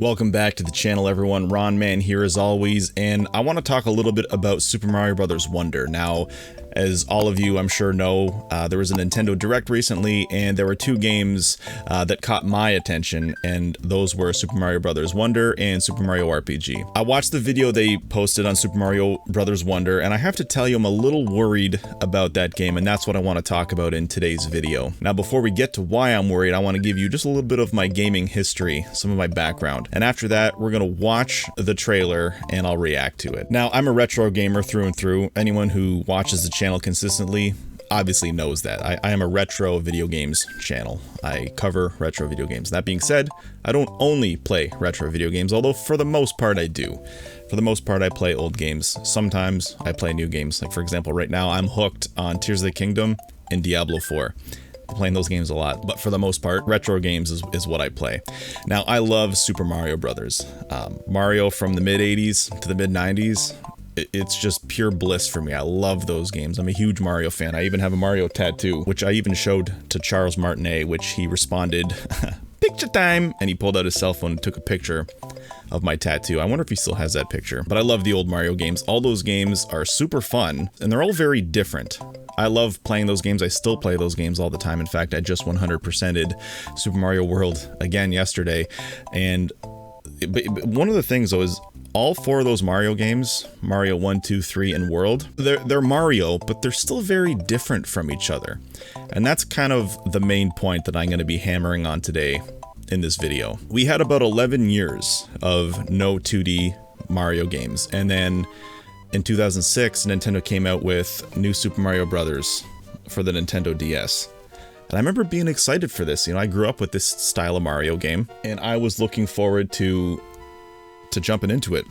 Welcome back to the channel, everyone. RonMan here as always, and I want to talk a little bit about Super Mario Bros. Wonder. Now, as all of you I'm sure know, there was a Nintendo Direct recently, and there were two games that caught my attention, and those were Super Mario Bros. Wonder and Super Mario RPG. I watched the video they posted on Super Mario Bros. Wonder, and I have to tell you I'm a little worried about that game, and that's what I want to talk about in today's video. Now, before we get to why I'm worried, I want to give you just a little bit of my gaming history, some of my background. And after that, we're gonna watch the trailer and I'll react to it. Now, I'm a retro gamer through and through. Anyone who watches the channel consistently obviously knows that. I am a retro video games channel. I cover retro video games. That being said, I don't only play retro video games, although for the most part I do. For the most part, I play old games. Sometimes I play new games. Like, for example, right now I'm hooked on Tears of the Kingdom and Diablo 4. I'm playing those games a lot, but for the most part, retro games is what I play. Now, I love Super Mario Brothers. Mario from the mid-80s to the mid-90s, it's just pure bliss for me. I love those games. I'm a huge Mario fan. I even have a Mario tattoo, which I even showed to Charles Martinet, which he responded, "Picture time!" And he pulled out his cell phone and took a picture of my tattoo. I wonder if he still has that picture. But I love the old Mario games. All those games are super fun, and they're all very different. I love playing those games. I still play those games all the time. In fact, I just 100%ed Super Mario World again yesterday. And one of the things, though, is all four of those Mario games, Mario 1, 2, 3, and World, they're Mario, but they're still very different from each other. And that's kind of the main point that I'm going to be hammering on today in this video. We had about 11 years of no 2D Mario games, and then in 2006, Nintendo came out with New Super Mario Bros. For the Nintendo DS. And I remember being excited for this. You know, I grew up with this style of Mario game, and I was looking forward to jumping into it.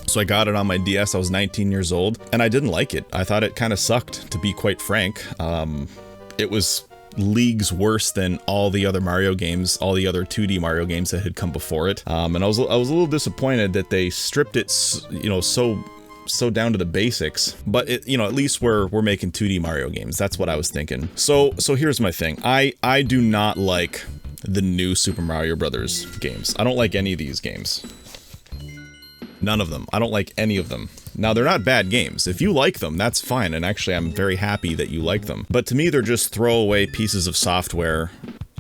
So I got it on my DS. I was 19 years old, and I didn't like it. I thought it kind of sucked, to be quite frank. It was leagues worse than all the other Mario games, all the other 2D Mario games that had come before it. And I was a little disappointed that they stripped it, you know, so down to the basics, but it, you know, at least we're making 2D Mario games. That's what I was thinking. So here's my thing. I do not like the new Super Mario Brothers games. I don't like any of these games. None of them. I don't like any of them. Now, they're not bad games. If you like them, that's fine, and actually I'm very happy that you like them. But to me, they're just throwaway pieces of software.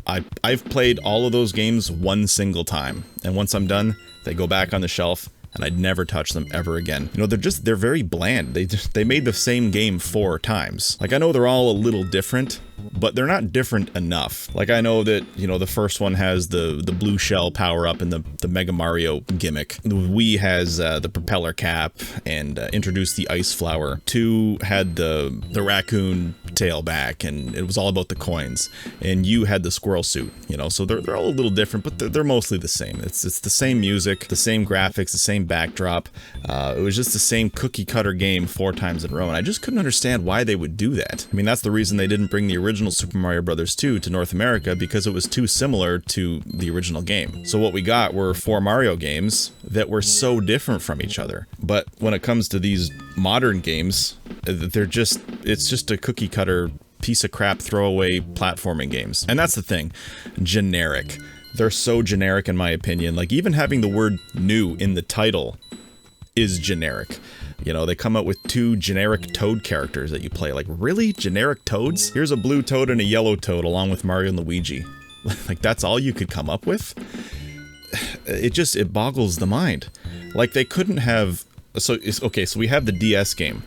I've played all of those games one single time, and once I'm done, they go back on the shelf, and I'd never touch them ever again. You know, they're very bland. They made the same game 4 times. Like, I know they're all a little different, but they're not different enough. Like, I know that, you know, the first one has the blue shell power-up and the Mega Mario gimmick. The Wii has the propeller cap and introduced the ice flower. 2 had the raccoon tail back, and it was all about the coins. And U had the squirrel suit, you know, so they're all a little different, but they're mostly the same. It's the same music, the same graphics, the same backdrop. It was just the same cookie-cutter game 4 times in a row, and I just couldn't understand why they would do that. I mean, that's the reason they didn't bring the original Super Mario Bros. 2 to North America, because it was too similar to the original game. So what we got were 4 Mario games that were so different from each other. But when it comes to these modern games, it's just a cookie-cutter piece of crap throwaway platforming games. And that's the thing, generic. They're so generic in my opinion. Like, even having the word new in the title is generic. You know, they come out with 2 generic Toad characters that you play. Like, really? Generic Toads? Here's a blue Toad and a yellow Toad along with Mario and Luigi. Like, that's all you could come up with? It boggles the mind. Like, they couldn't have... Okay, so we have the DS game.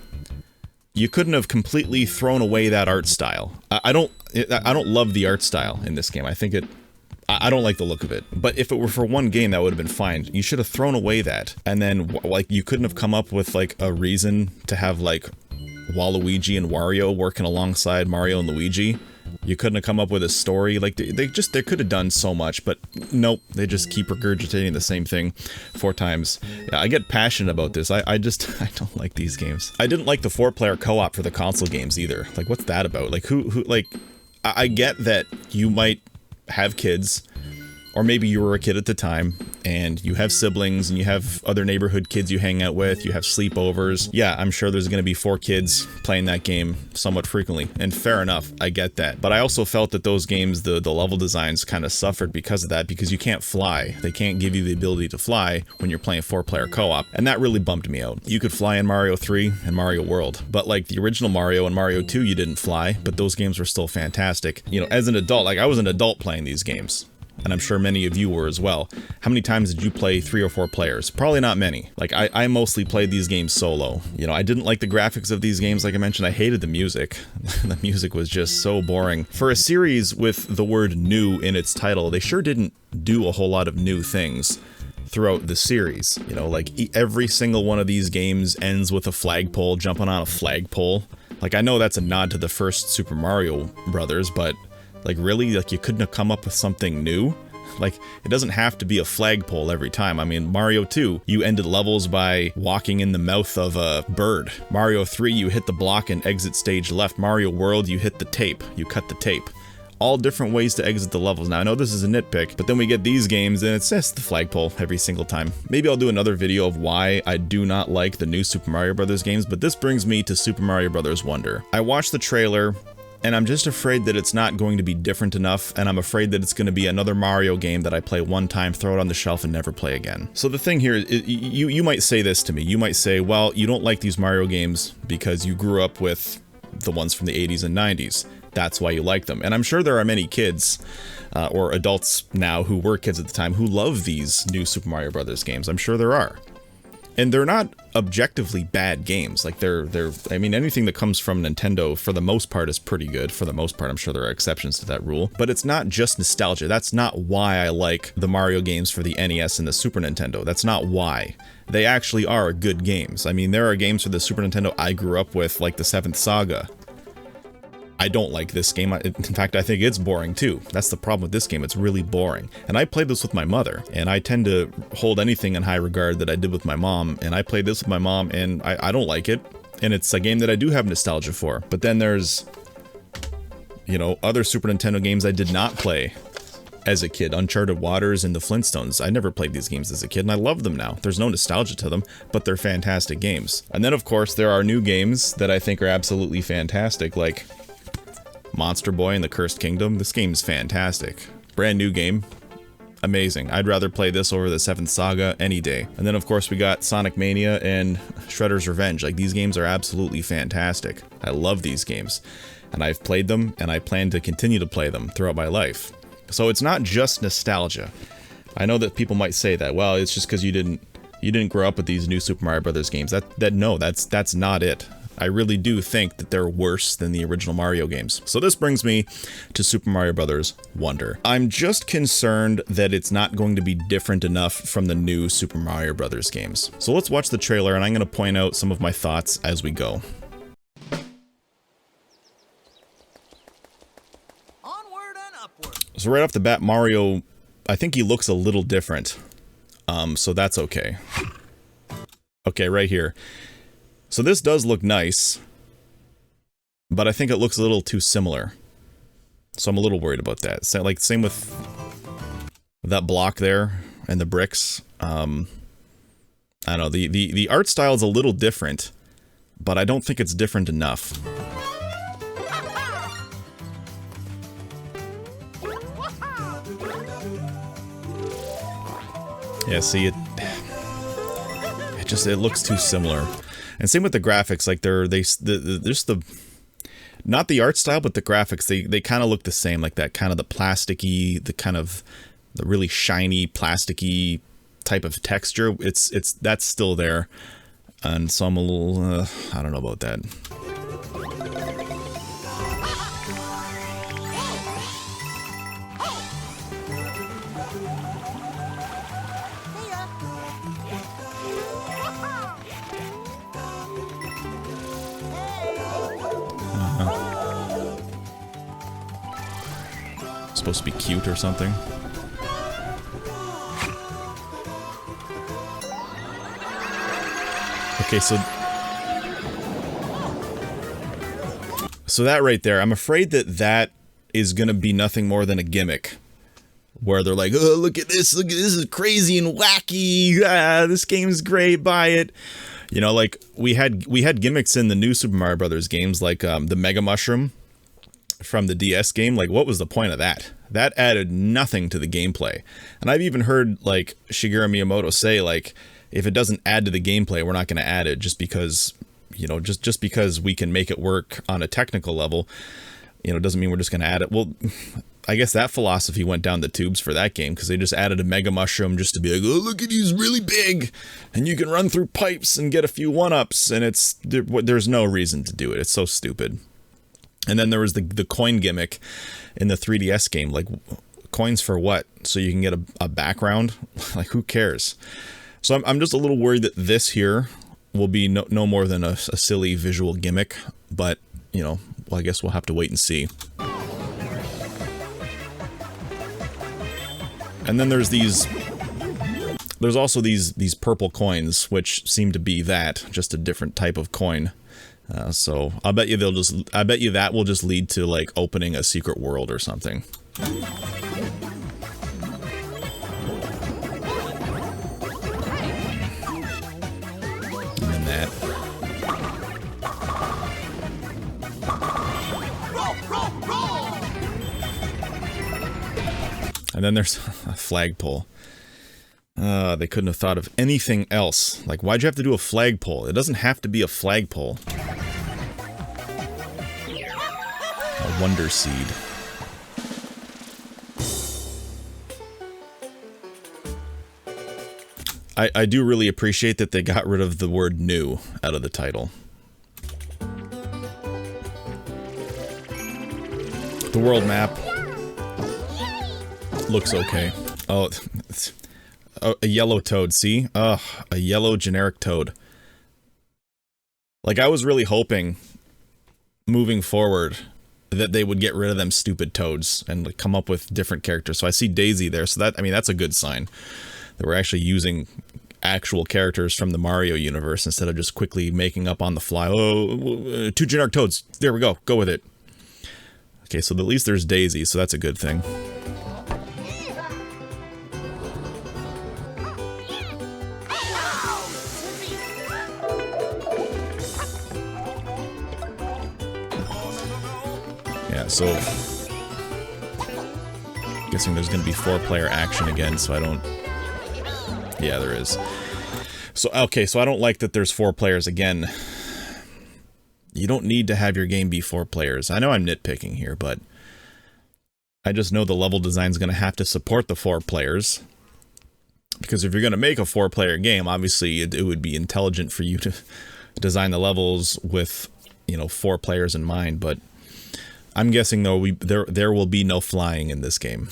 You couldn't have completely thrown away that art style. I don't love the art style in this game. I don't like the look of it. But if it were for one game, that would have been fine. You should have thrown away that. And then, like, you couldn't have come up with, like, a reason to have, like, Waluigi and Wario working alongside Mario and Luigi. You couldn't have come up with a story. Like, they could have done so much, but nope. They just keep regurgitating the same thing 4 times. Yeah, I get passionate about this. I don't like these games. I didn't like the 4-player co-op for the console games either. Like, what's that about? Like, who like, I get that you might have kids Or maybe you were a kid at the time, and you have siblings, and you have other neighborhood kids you hang out with, you have sleepovers. Yeah, I'm sure there's gonna be 4 kids playing that game somewhat frequently, and fair enough, I get that. But I also felt that those games, the level designs kind of suffered because of that, because you can't fly. They can't give you the ability to fly when you're playing 4-player co-op, and that really bummed me out. You could fly in Mario 3 and Mario World, but like the original Mario and Mario 2, you didn't fly, but those games were still fantastic. You know, as an adult, like I was an adult playing these games, and I'm sure many of you were as well. How many times did you play 3 or 4 players? Probably not many. Like, I mostly played these games solo. You know, I didn't like the graphics of these games, like I mentioned. I hated the music. The music was just so boring. For a series with the word new in its title, they sure didn't do a whole lot of new things throughout the series. You know, like, every single one of these games ends with a flagpole, jumping on a flagpole. Like, I know that's a nod to the first Super Mario Brothers, but like, really? Like, you couldn't have come up with something new? Like, it doesn't have to be a flagpole every time. I mean, Mario 2, you ended levels by walking in the mouth of a bird. Mario 3, you hit the block and exit stage left. Mario World, you hit the tape. You cut the tape. All different ways to exit the levels. Now, I know this is a nitpick, but then we get these games and it's just the flagpole every single time. Maybe I'll do another video of why I do not like the new Super Mario Brothers games, but this brings me to Super Mario Brothers Wonder. I watched the trailer, and I'm just afraid that it's not going to be different enough, and I'm afraid that it's going to be another Mario game that I play one time, throw it on the shelf, and never play again. So the thing here is, you might say this to me. You might say, well, you don't like these Mario games because you grew up with the ones from the 80s and 90s. That's why you like them. And I'm sure there are many kids, or adults now who were kids at the time, who love these new Super Mario Brothers games. I'm sure there are. And they're not objectively bad games. Like, I mean, anything that comes from Nintendo, for the most part, is pretty good. For the most part, I'm sure there are exceptions to that rule. But it's not just nostalgia. That's not why I like the Mario games for the NES and the Super Nintendo. That's not why. They actually are good games. I mean, there are games for the Super Nintendo I grew up with, like the 7th Saga. I don't like this game. In fact, I think it's boring too. That's the problem with this game. It's really boring. And I played this with my mother, and I tend to hold anything in high regard that I did with my mom, and I played this with my mom, and I don't like it. And it's a game that I do have nostalgia for. But then there's, you know, other Super Nintendo games I did not play as a kid. Uncharted Waters and the Flintstones. I never played these games as a kid, and I love them now. There's no nostalgia to them, but they're fantastic games. And then, of course, there are new games that I think are absolutely fantastic, like Monster Boy and the Cursed Kingdom. This game's fantastic. Brand new game. Amazing. I'd rather play this over the 7th Saga any day. And then, of course, we got Sonic Mania and Shredder's Revenge. Like, these games are absolutely fantastic. I love these games. And I've played them, and I plan to continue to play them throughout my life. So it's not just nostalgia. I know that people might say that, well, it's just because you didn't grow up with these new Super Mario Brothers games. No, that's not it. I really do think that they're worse than the original Mario games. So this brings me to Super Mario Brothers Wonder. I'm just concerned that it's not going to be different enough from the new Super Mario Brothers games. So let's watch the trailer, and I'm going to point out some of my thoughts as we go. Onward and upward. So right off the bat, Mario, I think he looks a little different. So that's okay. Okay, right here. So this does look nice, but I think it looks a little too similar. So I'm a little worried about that. So, like, same with that block there and the bricks. I don't know, the art style is a little different, but I don't think it's different enough. Yeah, see, it looks too similar. And same with the graphics, like just not the art style, but the graphics, they kind of look the same, like that kind of the plasticky, the really shiny plasticky type of texture. That's still there, and so I'm a little I don't know about that. Supposed to be cute or something. Okay, so that right there, I'm afraid that is gonna be nothing more than a gimmick. where they're like, oh, look at this, this is crazy and wacky, this game's great, buy it. You know, like, we had gimmicks in the new Super Mario Brothers games, like the Mega Mushroom from the DS game. Like, what was the point of that? That added nothing to the gameplay. And I've even heard, like, Shigeru Miyamoto say, like, if it doesn't add to the gameplay, we're not going to add it, just because, you know, just because we can make it work on a technical level, you know, doesn't mean we're just going to add it. Well, I guess that philosophy went down the tubes for that game, because they just added a Mega Mushroom just to be like, oh, look at he's really big, and you can run through pipes and get a few one-ups, and there's no reason to do it. It's so stupid. And then there was the coin gimmick in the 3DS game. Like, coins for what? So you can get a background? Like, who cares? So I'm just a little worried that this here will be no more than a silly visual gimmick, but, you know, well, I guess we'll have to wait and see. And then there's also these purple coins, which seem to be that, just a different type of coin. So I bet you that will just lead to, like, opening a secret world or something. And then that. And then there's a flagpole. They couldn't have thought of anything else. Like, why'd you have to do a flagpole? It doesn't have to be a flagpole. A wonder seed. I do really appreciate that they got rid of the word new out of the title. The world map looks okay. Oh, a yellow toad, see? Ugh, a yellow generic toad. Like, I was really hoping, moving forward, that they would get rid of them stupid toads and, like, come up with different characters. So I see Daisy there, so that, I mean, that's a good sign. That we're actually using actual characters from the Mario universe instead of just quickly making up on the fly. Oh, two generic toads. There we go. Go with it. Okay, so at least there's Daisy, so that's a good thing. Yeah, so guessing there's gonna be 4-player action again, so I don't... Yeah, there is. So, okay, so I don't like that there's 4 players again. You don't need to have your game be 4 players. I know I'm nitpicking here, but I just know the level design's gonna have to support the 4 players. Because if you're gonna make a 4-player game, obviously it would be intelligent for you to design the levels with, you know, 4 players in mind, but I'm guessing, though, there will be no flying in this game.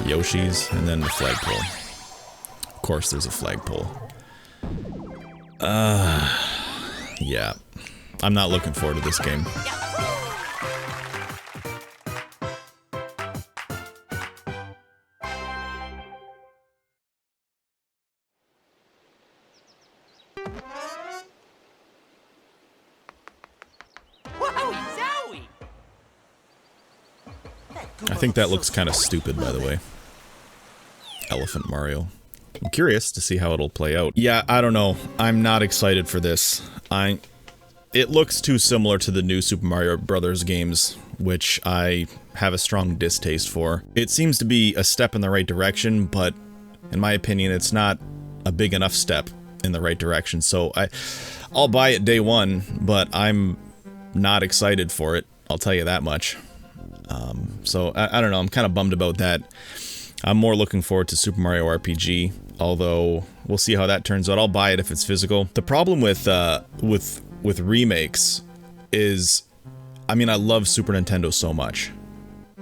Yoshi's, and then the flagpole. Of course there's a flagpole. Yeah. I'm not looking forward to this game. I think that looks kind of stupid, by the way. Elephant Mario. I'm curious to see how it'll play out. Yeah, I don't know. I'm not excited for this. It looks too similar to the new Super Mario Brothers games, which I have a strong distaste for. It seems to be a step in the right direction, but in my opinion, it's not a big enough step in the right direction. So I'll buy it day one, but I'm not excited for it. I'll tell you that much. So I don't know. I'm kind of bummed about that. I'm more looking forward to Super Mario RPG, although we'll see how that turns out. I'll buy it if it's physical. The problem with remakes is, I mean, I love Super Nintendo so much.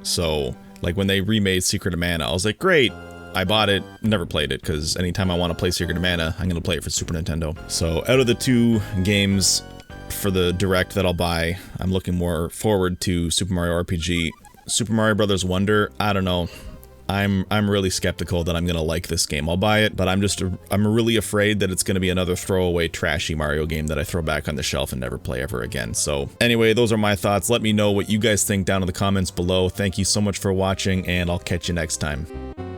So, like, when they remade Secret of Mana, I was like, great, I bought it, never played it, because anytime I want to play Secret of Mana, I'm going to play it for Super Nintendo. So, out of the 2 games for the Direct that I'll buy, I'm looking more forward to Super Mario RPG. Super Mario Brothers Wonder, I don't know. I'm really skeptical that I'm gonna like this game. I'll buy it, but I'm really afraid that it's gonna be another throwaway trashy Mario game that I throw back on the shelf and never play ever again. So anyway, those are my thoughts. Let me know what you guys think down in the comments below. Thank you so much for watching, and I'll catch you next time.